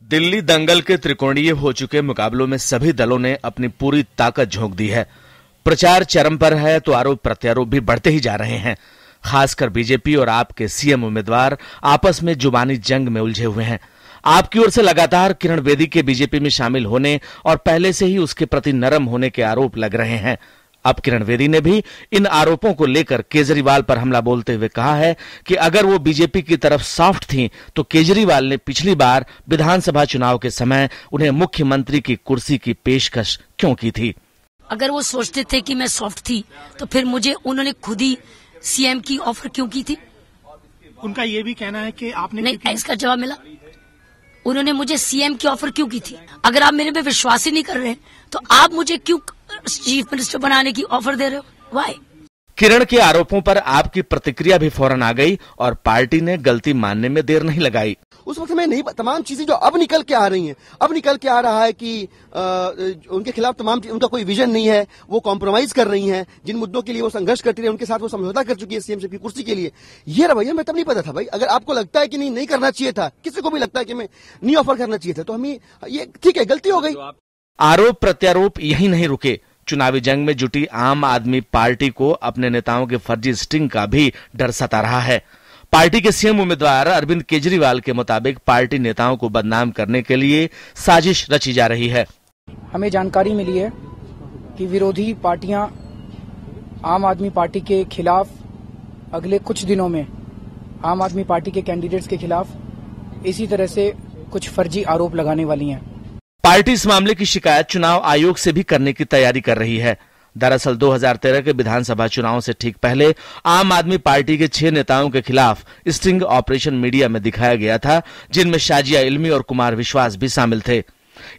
दिल्ली दंगल के त्रिकोणीय हो चुके मुकाबलों में सभी दलों ने अपनी पूरी ताकत झोंक दी है। प्रचार चरम पर है तो आरोप प्रत्यारोप भी बढ़ते ही जा रहे हैं। खासकर बीजेपी और आप के सीएम उम्मीदवार आपस में जुबानी जंग में उलझे हुए हैं। आपकी ओर से लगातार किरण बेदी के बीजेपी में शामिल होने और पहले से ही उसके प्रति नरम होने के आरोप लग रहे हैं। अब किरण बेदी ने भी इन आरोपों को लेकर केजरीवाल पर हमला बोलते हुए कहा है कि अगर वो बीजेपी की तरफ सॉफ्ट थीं तो केजरीवाल ने पिछली बार विधानसभा चुनाव के समय उन्हें मुख्यमंत्री की कुर्सी की पेशकश क्यों की थी। अगर वो सोचते थे कि मैं सॉफ्ट थी तो फिर मुझे उन्होंने खुद ही सीएम की ऑफर क्यों की थी। उनका ये भी कहना है कि आपने नहीं, इसका जवाब मिला। उन्होंने मुझे सीएम की ऑफर क्यों की थी। अगर आप मेरे पे विश्वास ही नहीं कर रहे तो आप मुझे क्यों चीफ मिनिस्टर बनाने की ऑफर दे रहे हो। वाई। किरण के आरोपों पर आपकी प्रतिक्रिया भी फौरन आ गई और पार्टी ने गलती मानने में देर नहीं लगाई। उस वक्त में नहीं, तमाम चीजें जो अब निकल के आ रही हैं, अब निकल के आ रहा है कि उनके खिलाफ तमाम उनका कोई विजन नहीं है, वो कॉम्प्रोमाइज कर रही हैं। जिन मुद्दों के लिए वो संघर्ष करती रही उनके साथ वो समझौता कर चुकी है सीएम की कुर्सी के लिए। ये रवैया मैं तब नहीं पता था भाई। अगर आपको लगता है कि नहीं करना चाहिए था, किसी को भी लगता है कि मैं नहीं ऑफर करना चाहिए था, तो हमें ये ठीक है, गलती हो गई। आरोप प्रत्यारोप यही नहीं रुके। चुनावी जंग में जुटी आम आदमी पार्टी को अपने नेताओं के फर्जी स्टिंग का भी डर सता रहा है। पार्टी के सीएम उम्मीदवार अरविंद केजरीवाल के मुताबिक पार्टी नेताओं को बदनाम करने के लिए साजिश रची जा रही है। हमें जानकारी मिली है कि विरोधी पार्टियां आम आदमी पार्टी के खिलाफ अगले कुछ दिनों में आम आदमी पार्टी के कैंडिडेट्स के खिलाफ इसी तरह से कुछ फर्जी आरोप लगाने वाली हैं। पार्टी इस मामले की शिकायत चुनाव आयोग से भी करने की तैयारी कर रही है। दरअसल 2013 के विधानसभा चुनाव से ठीक पहले आम आदमी पार्टी के 6 नेताओं के खिलाफ स्टिंग ऑपरेशन मीडिया में दिखाया गया था, जिनमें शाजिया इल्मी और कुमार विश्वास भी शामिल थे।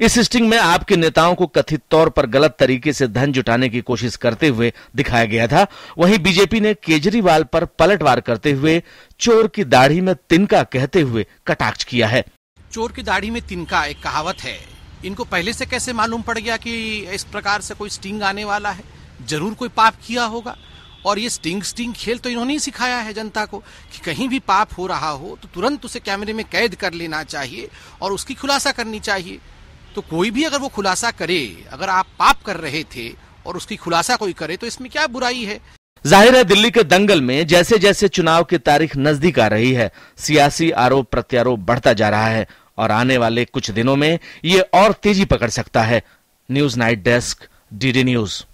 इस स्टिंग में आपके नेताओं को कथित तौर पर गलत तरीके से धन जुटाने की कोशिश करते हुए दिखाया गया था। वहीं बीजेपी ने केजरीवाल पर पलटवार करते हुए चोर की दाढ़ी में तिनका कहते हुए कटाक्ष किया है। चोर की दाढ़ी में तिनका एक कहावत है। इनको पहले से कैसे मालूम पड़ गया कि इस प्रकार से कोई स्टिंग आने वाला है। जरूर कोई पाप किया होगा और ये स्टिंग खेल तो इन्होंने ही सिखाया है जनता को कि कहीं भी पाप हो रहा हो तो तुरंत उसे कैमरे में कैद कर लेना चाहिए और उसकी खुलासा करनी चाहिए। तो कोई भी अगर वो खुलासा करे, अगर आप पाप कर रहे थे और उसकी खुलासा कोई करे तो इसमें क्या बुराई है। जाहिर है दिल्ली के दंगल में जैसे जैसे चुनाव की तारीख नजदीक आ रही है, सियासी आरोप प्रत्यारोप बढ़ता जा रहा है और आने वाले कुछ दिनों में ये और तेजी पकड़ सकता है। News night desk, DD news.